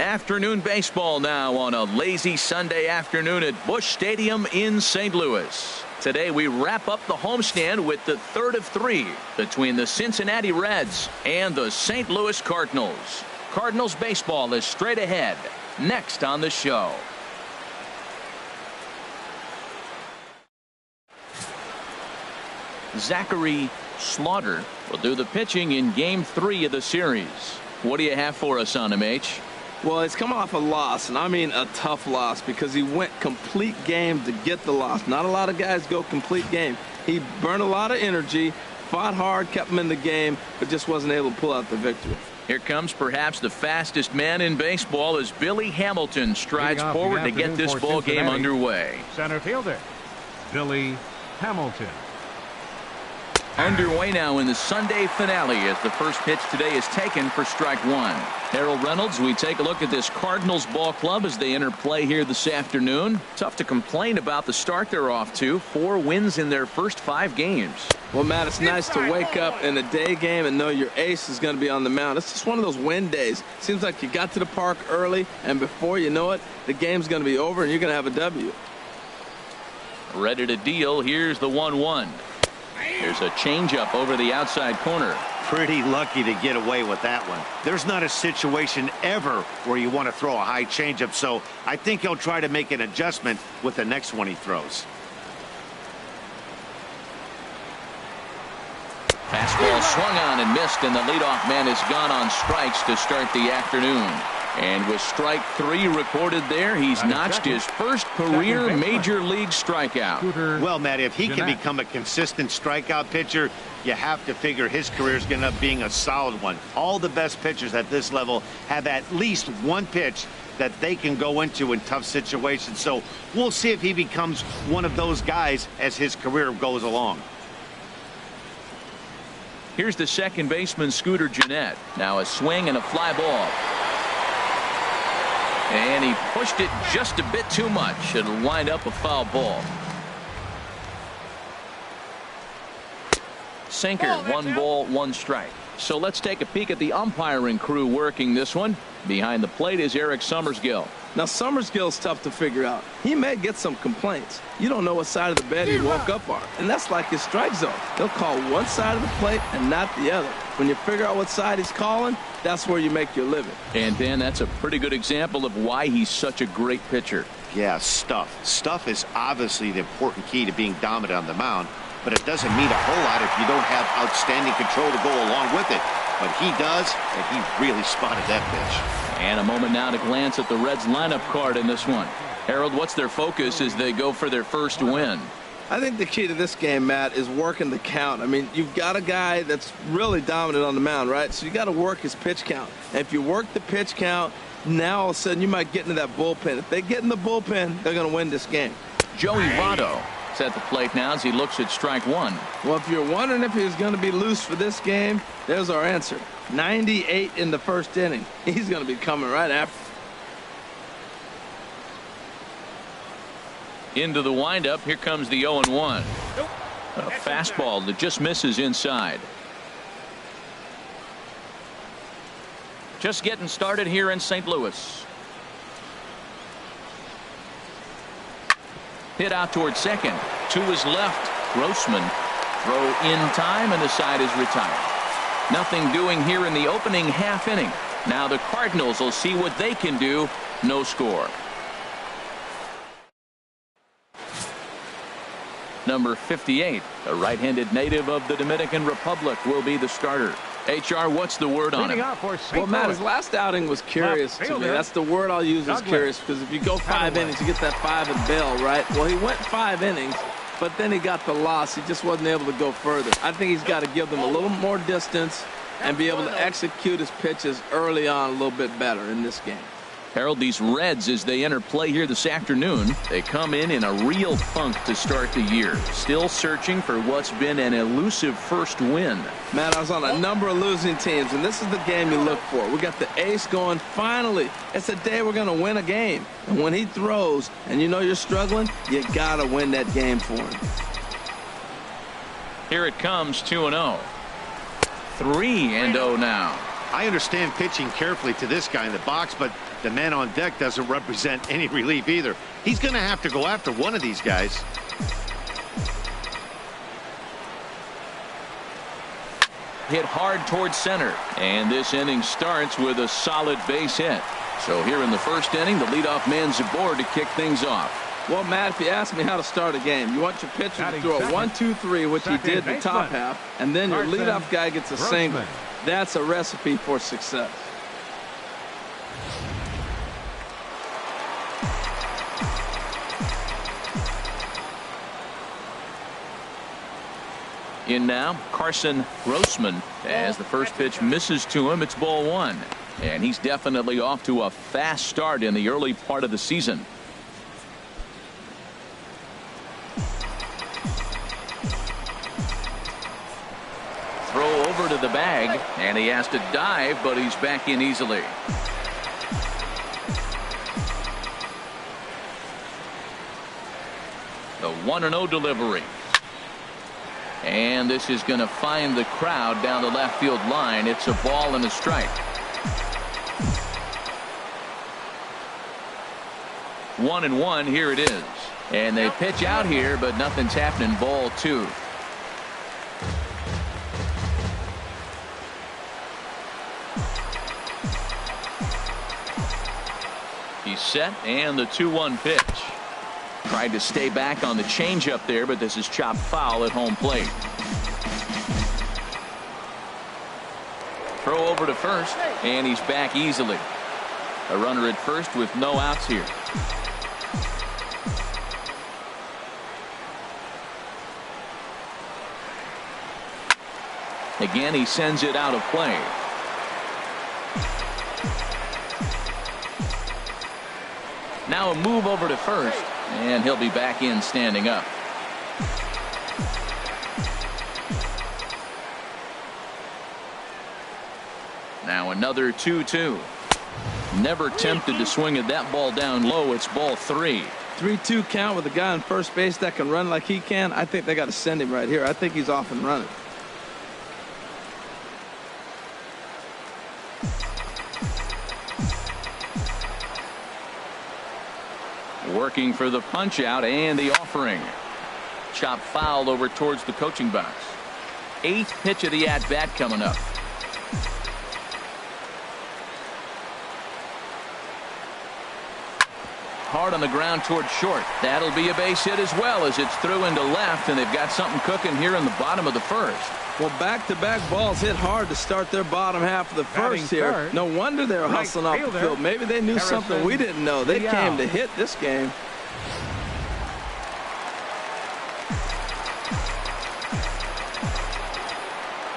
Afternoon baseball now on a lazy Sunday afternoon at Busch Stadium in St. Louis. Today we wrap up the homestand with the third of three between the Cincinnati Reds and the St. Louis Cardinals. Cardinals baseball is straight ahead next on the show. Zachary Slaughter will do the pitching in game 3 of the series. What do you have for us on him, H? Well, he's coming off a loss, and I mean a tough loss, because he went complete game to get the loss. Not a lot of guys go complete game. He burned a lot of energy, fought hard, kept him in the game, but just wasn't able to pull out the victory. Here comes perhaps the fastest man in baseball as Billy Hamilton strides forward to get this ball game underway. Center fielder, Billy Hamilton. Underway now in the Sunday finale as the first pitch today is taken for strike one. Harold Reynolds, we take a look at this Cardinals ball club as they enter play here this afternoon. Tough to complain about the start they're off to. 4 wins in their first 5 games. Well, Matt, it's nice to wake up in a day game and know your ace is going to be on the mound. It's just one of those win days. Seems like you got to the park early, and before you know it, the game's going to be over and you're going to have a W. Ready to deal. Here's the 1-1. There's a changeup over the outside corner. Pretty lucky to get away with that one. There's not a situation ever where you want to throw a high changeup, so I think he'll try to make an adjustment with the next one he throws. Fastball swung on and missed, and the leadoff man is gone on strikes to start the afternoon. And with strike 3 recorded there, he's notched his first career major league strikeout. Well, Matt, if he can become a consistent strikeout pitcher, you have to figure his career is going to end up being a solid one. All the best pitchers at this level have at least one pitch that they can go into in tough situations. So we'll see if he becomes one of those guys as his career goes along. Here's the second baseman, Scooter Gennett. Now a swing and a fly ball. And he pushed it just a bit too much. It'll wind up a foul ball. Sinker, 1 ball, 1 strike. So let's take a peek at the umpiring crew working this one. Behind the plate is Eric Summersgill. Now, Summersgill's tough to figure out. He may get some complaints. You don't know what side of the bed he woke up on, and that's like his strike zone. He'll call one side of the plate and not the other. When you figure out what side he's calling, that's where you make your living. And Dan, that's a pretty good example of why he's such a great pitcher. Yeah, stuff. Stuff is obviously the important key to being dominant on the mound, but it doesn't mean a whole lot if you don't have outstanding control to go along with it. But he does, and he really spotted that pitch. And a moment now to glance at the Reds lineup card in this one. Harold, what's their focus as they go for their first win? I think the key to this game, Matt, is working the count. I mean, you've got a guy that's really dominant on the mound, right? So you got to work his pitch count. And if you work the pitch count, now all of a sudden you might get into that bullpen. If they get in the bullpen, they're going to win this game. Joey Votto is at the plate now as he looks at strike 1. Well, if you're wondering if he's going to be loose for this game, there's our answer. 98 in the first inning. He's going to be coming right after. Into the windup. Here comes the 0-1. A fastball that just misses inside. Just getting started here in St. Louis. Hit out toward second. To his left. Grossman. Throw in time, and the side is retired. Nothing doing here in the opening half inning. Now the Cardinals will see what they can do. No score. Number 58, a right-handed native of the Dominican Republic, will be the starter. HR, what's the word on him? Well, Matt, his last outing was curious to me. That's the word I'll use, is curious, because if you go 5 innings, you get that 5 and bail, right? Well, he went 5 innings, but then he got the loss. He just wasn't able to go further. I think he's got to give them a little more distance and be able to execute his pitches early on a little bit better in this game. Harold, these Reds, as they enter play here this afternoon, they come in a real funk to start the year. Still searching for what's been an elusive first win. Matt, I was on a number of losing teams, and this is the game you look for. We got the ace going. Finally, it's a day we're going to win a game. And when he throws, and you know you're struggling, you got to win that game for him. Here it comes, 2-0. 3-0 now. I understand pitching carefully to this guy in the box, but The man on deck doesn't represent any relief either. He's going to have to go after one of these guys. Hit hard towards center, and this inning starts with a solid base hit. So here in the first inning, the leadoff man's aboard to kick things off. Well, Matt, if you ask me how to start a game, you want your pitcher to throw a 1-2-3, which he did in the top half, and then your leadoff guy gets a single. That's a recipe for success. In now, Carson Grossman, as the first pitch misses to him. It's ball one, and he's definitely off to a fast start in the early part of the season. Throw over to the bag, and he has to dive, but he's back in easily. The 1-0 delivery. And this is going to find the crowd down the left field line. It's a ball and a strike. 1-1, here it is. And they pitch out here, but nothing's happening. Ball two. He's set, and the 2-1 pitch. Tried to stay back on the changeup there, but this is chopped foul at home plate. Throw over to first, and he's back easily. A runner at first with no outs here. Again, he sends it out of play. Now a move over to first, and he'll be back in standing up. Now another 2-2. Never tempted to swing at that ball down low. It's ball three. 3-2 count with a guy on first base that can run like he can. I think they got to send him right here. I think he's off and running. Working for the punch out and the offering. Chop foul over towards the coaching box. 8th pitch of the at bat coming up. Hard on the ground towards short. That'll be a base hit as well, as it's through into left, and they've got something cooking here in the bottom of the first. Well, back-to-back balls hit hard to start their bottom half of the first here. Third. No wonder they were hustling off the field. Maybe they knew something we didn't know. They came to hit this game.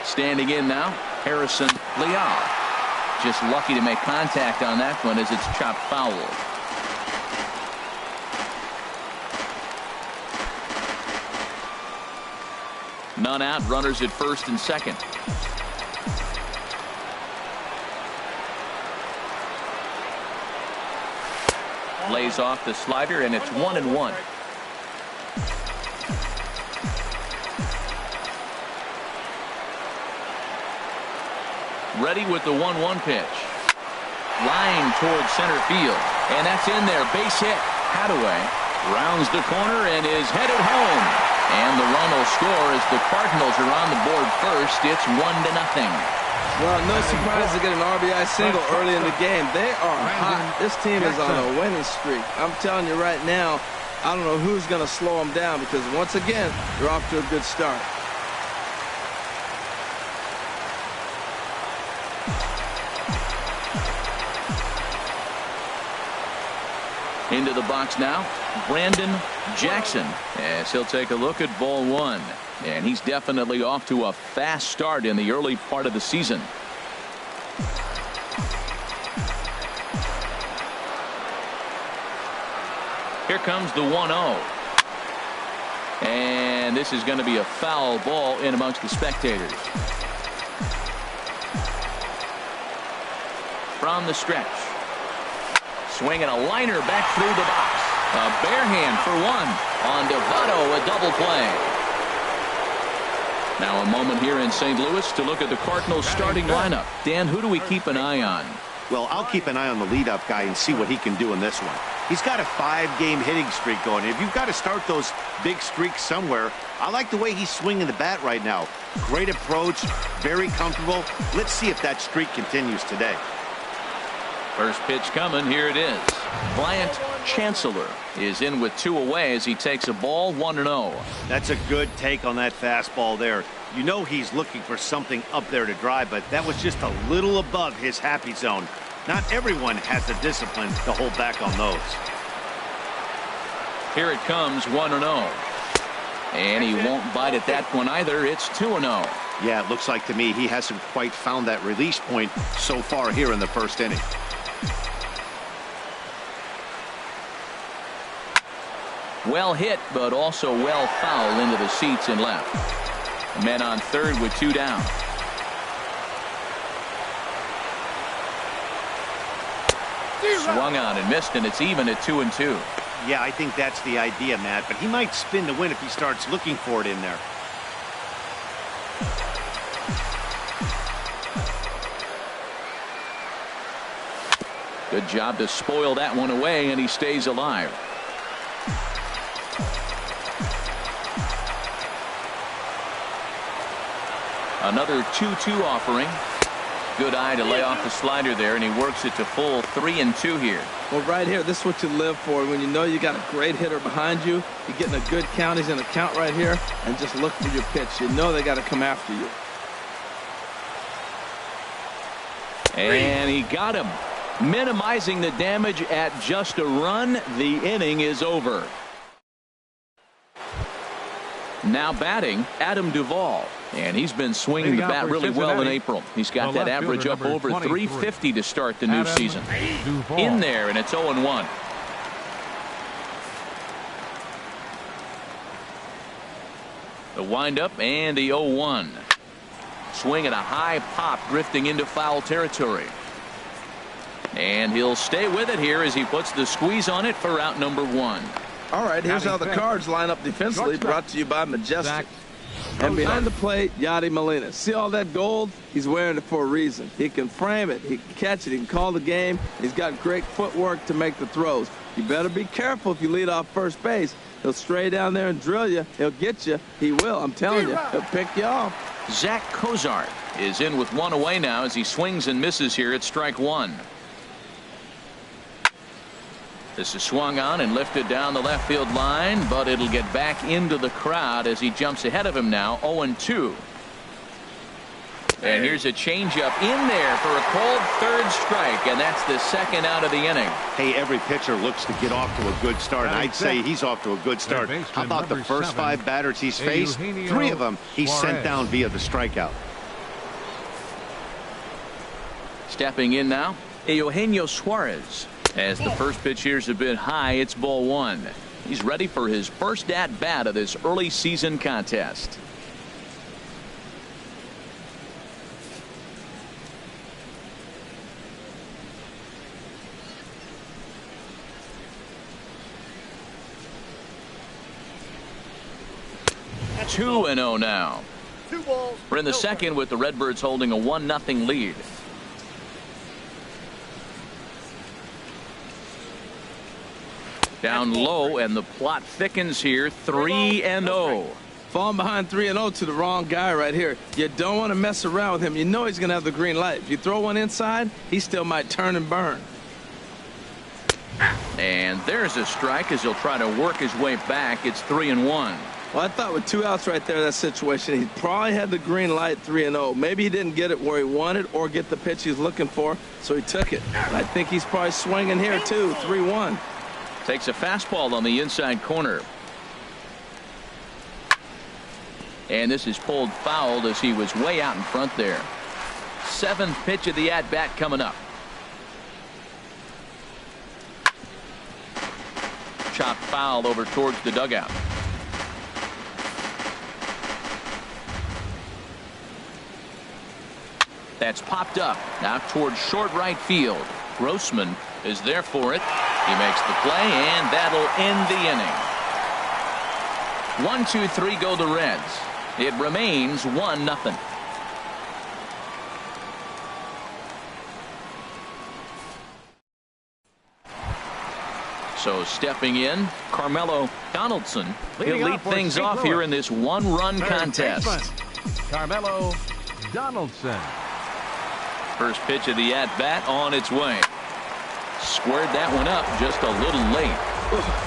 Standing in now, Harrison Leal. Just lucky to make contact on that one as it's chopped foul. None out, runners at first and second. Lays off the slider, and it's 1-1. Ready with the 1-1 pitch. Line towards center field, and that's in there. Base hit. Hadaway rounds the corner and is headed home. And the run will score as the Cardinals are on the board first. It's 1-0. Well, no surprise to get an RBI single early in the game. They are hot. This team is on a winning streak. I'm telling you right now, I don't know who's going to slow them down, because once again, they're off to a good start. Into the box now, Brandon Jackson, as he'll take a look at ball one. And he's definitely off to a fast start in the early part of the season. Here comes the 1-0. And this is going to be a foul ball in amongst the spectators. From the stretch. Swinging a liner back through the box. A bare hand for one. On Devato, a double play. Now a moment here in St. Louis to look at the Cardinals starting lineup. Dan, who do we keep an eye on? Well, I'll keep an eye on the leadoff guy and see what he can do in this one. He's got a 5-game hitting streak going. If you've got to start those big streaks somewhere, I like the way he's swinging the bat right now. Great approach, very comfortable. Let's see if that streak continues today. First pitch coming. Here it is. Bryant Chancellor is in with 2 away as he takes a ball 1-0. That's a good take on that fastball there. You know he's looking for something up there to drive, but that was just a little above his happy zone. Not everyone has the discipline to hold back on those. Here it comes, 1-0. And he won't bite at that one either. It's 2-0. Yeah, it looks like to me he hasn't quite found that release point so far here in the first inning. Well hit, but also well fouled into the seats and left. Men on third with 2 down. Swung on and missed, and it's even at 2-2. Yeah, I think that's the idea, Matt, but he might spin to win if he starts looking for it in there. Good job to spoil that one away, and he stays alive. Another 2-2 offering. Good eye to lay off the slider there, and he works it to full 3-2 here. Well, right here, this is what you live for. When you know you got a great hitter behind you, you're getting a good count. He's in a count right here, and just look for your pitch. You know they got to come after you. And he got him. Minimizing the damage at just a run. The inning is over. Now batting, Adam Duvall. And he's been swinging the bat really well in April. He's got that average up over 350 to start the new season. In there, and it's 0-1. The windup and the 0-1. Swing at a high pop, drifting into foul territory. And he'll stay with it here as he puts the squeeze on it for out number 1. All right, here's how the Cards line up defensively, brought to you by Majestic. And behind the plate, Yadi Molina. See all that gold? He's wearing it for a reason. He can frame it, he can catch it, he can call the game. He's got great footwork to make the throws. You better be careful if you lead off first base. He'll stray down there and drill you. He'll get you. He will, I'm telling you. He'll pick you off. Zach Cozart is in with 1 away now as he swings and misses here at strike 1. This is swung on and lifted down the left field line, but it'll get back into the crowd as he jumps ahead of him now, 0-2. And here's a changeup in there for a called third strike, and that's the second out of the inning. Hey, every pitcher looks to get off to a good start, and I'd say he's off to a good start. How about the first 5 batters he's faced? 3 of them he's sent down via the strikeout. Stepping in now, Eugenio Suarez. As the first pitch here's a bit high, it's ball 1. He's ready for his first at-bat of this early season contest. That's 2-0 now. We're in the second with the Redbirds holding a 1-0 lead. Down low, and the plot thickens here. 3-0. Falling behind 3-0 to the wrong guy right here. You don't want to mess around with him. You know he's going to have the green light. If you throw one inside, he still might turn and burn. And there's a strike as he'll try to work his way back. It's 3-1. Well, I thought with 2 outs right there, that situation, he probably had the green light, 3-0. Maybe he didn't get it where he wanted or get the pitch he's looking for, so he took it. I think he's probably swinging here, too, 3-1. Takes a fastball on the inside corner. And this is pulled fouled as he was way out in front there. 7th pitch of the at-bat coming up. Chopped foul over towards the dugout. That's popped up out towards short right field. Grossman is there for it. He makes the play, and that'll end the inning. 1-2-3 go the Reds. It remains 1-0. So stepping in, Carmelo Donaldson. He'll lead things off here in this one-run contest. Carmelo Donaldson. First pitch of the at-bat on its way. Squared that one up just a little late.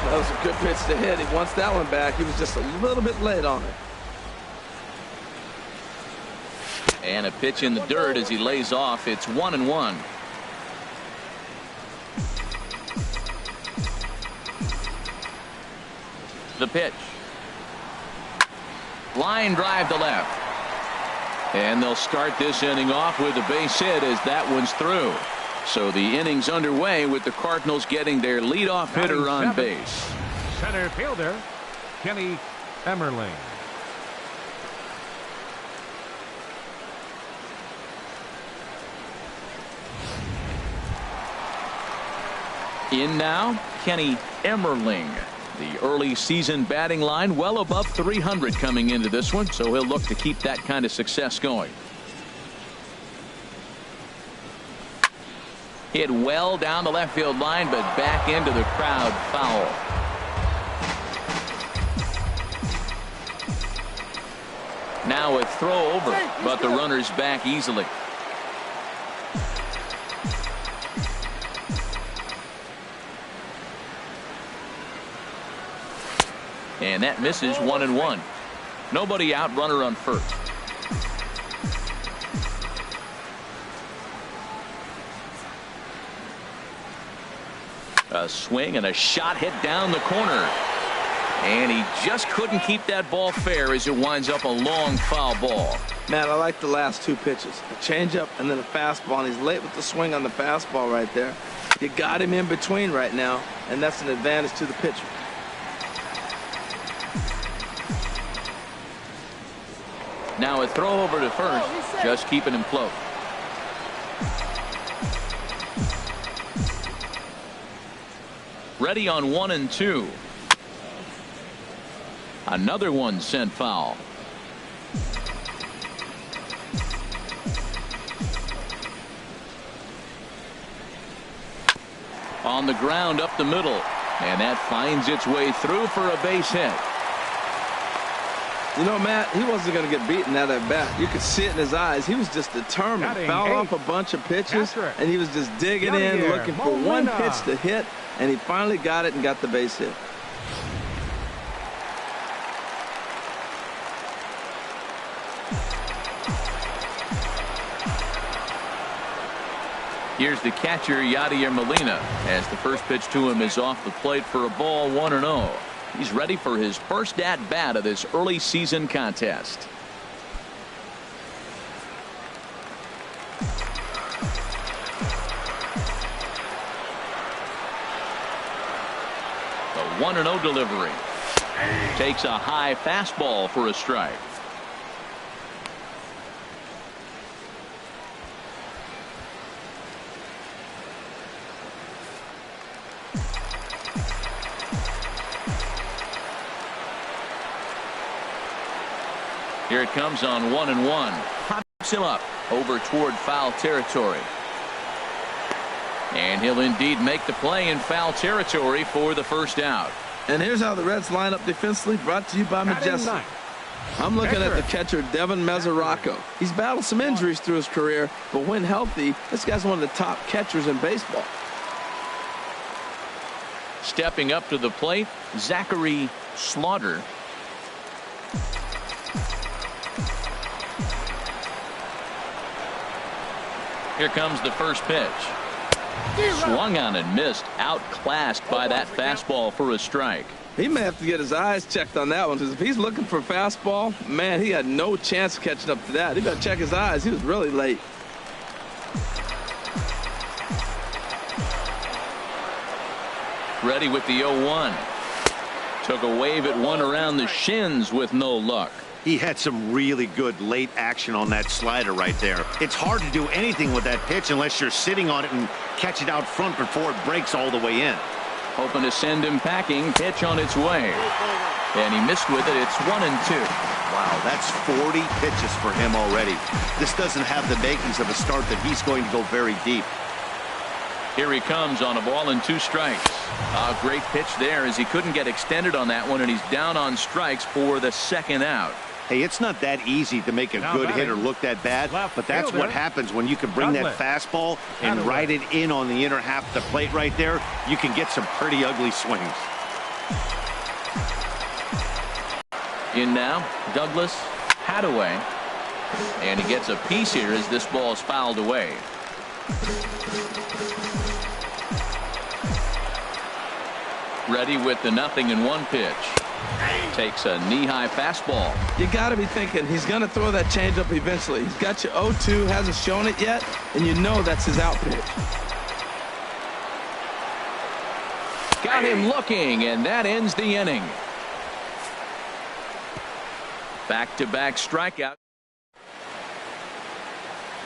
That was a good pitch to hit. He wants that one back. He was just a little bit late on it. And a pitch in the dirt as he lays off. It's 1-1. The pitch. Line drive to left. And they'll start this inning off with a base hit as that one's through. So the inning's underway with the Cardinals getting their leadoff hitter on base. Center fielder, Kenny Emmerling. In now, Kenny Emmerling. The early season batting line well above 300 coming into this one, so he'll look to keep that kind of success going. Hit well down the left field line, but back into the crowd foul. Now a throw over, but the runner's back easily. And that misses 1-1. Nobody out, runner on first. A swing and a shot hit down the corner. And he just couldn't keep that ball fair as it winds up a long foul ball. Matt, I like the last two pitches. A changeup and then a fastball. And he's late with the swing on the fastball right there. You got him in between right now, and that's an advantage to the pitcher. Now a throw over to first, just keeping him close. Ready on 1-2. Another one sent foul. On the ground up the middle, and that finds its way through for a base hit. You know, Matt, he wasn't going to get beaten at that bat. You could see it in his eyes. He was just determined. Fouled off a bunch of pitches, and he was just digging in, looking for one pitch to hit, and he finally got it and got the base hit. Here's the catcher, Yadier Molina, as the first pitch to him is off the plate for a ball, 1-0. He's ready for his first at-bat of this early season contest. The 1-0 delivery. Takes a high fastball for a strike. Here it comes on 1-1. Pops him up over toward foul territory. And he'll indeed make the play in foul territory for the first out. And here's how the Reds line up defensively, brought to you by Majestic. I'm looking at the catcher, Devin Mesoraco. He's battled some injuries through his career, but when healthy, this guy's one of the top catchers in baseball. Stepping up to the plate, Zachary Slaughter. Here comes the first pitch. Swung on and missed. Outclassed by that fastball for a strike. He may have to get his eyes checked on that one, because if he's looking for a fastball, man, he had no chance of catching up to that. He got to check his eyes. He was really late. Ready with the 0-1. Took a wave at one around the shins with no luck. He had some really good late action on that slider right there. It's hard to do anything with that pitch unless you're sitting on it and catch it out front before it breaks all the way in. Hoping to send him packing. Pitch on its way. And he missed with it. It's 1-2. Wow, that's 40 pitches for him already. This doesn't have the makings of a start that he's going to go very deep. Here he comes on a ball and 2 strikes. A great pitch there as he couldn't get extended on that one, and he's down on strikes for the 2nd out. Hey, it's not that easy to make a good hitter look that bad, but that's what happens when you can bring that fastball and ride it in on the inner half of the plate right there. You can get some pretty ugly swings. In now, Douglas Hadaway, and he gets a piece here as this ball is fouled away. Ready with the 0-1 pitch. Takes a knee-high fastball. You got to be thinking he's going to throw that changeup eventually. He's got you 0-2, hasn't shown it yet, and you know that's his out pitch. Got him looking, and that ends the inning. Back-to-back strikeout.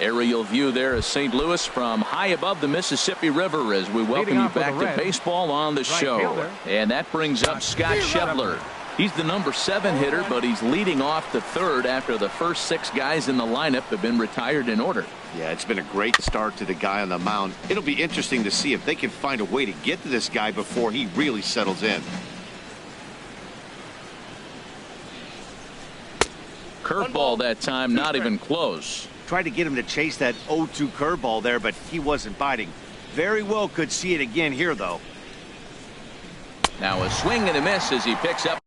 Aerial view there of St. Louis from high above the Mississippi River as we welcome you back to baseball on the show. And that brings up Scott Schebler. He's the number 7 hitter, but he's leading off the 3rd after the first 6 guys in the lineup have been retired in order. Yeah, it's been a great start to the guy on the mound. It'll be interesting to see if they can find a way to get to this guy before he really settles in. Curveball that time, not even close. Tried to get him to chase that 0-2 curveball there, but he wasn't biting. Very well could see it again here, though. Now a swing and a miss as he picks up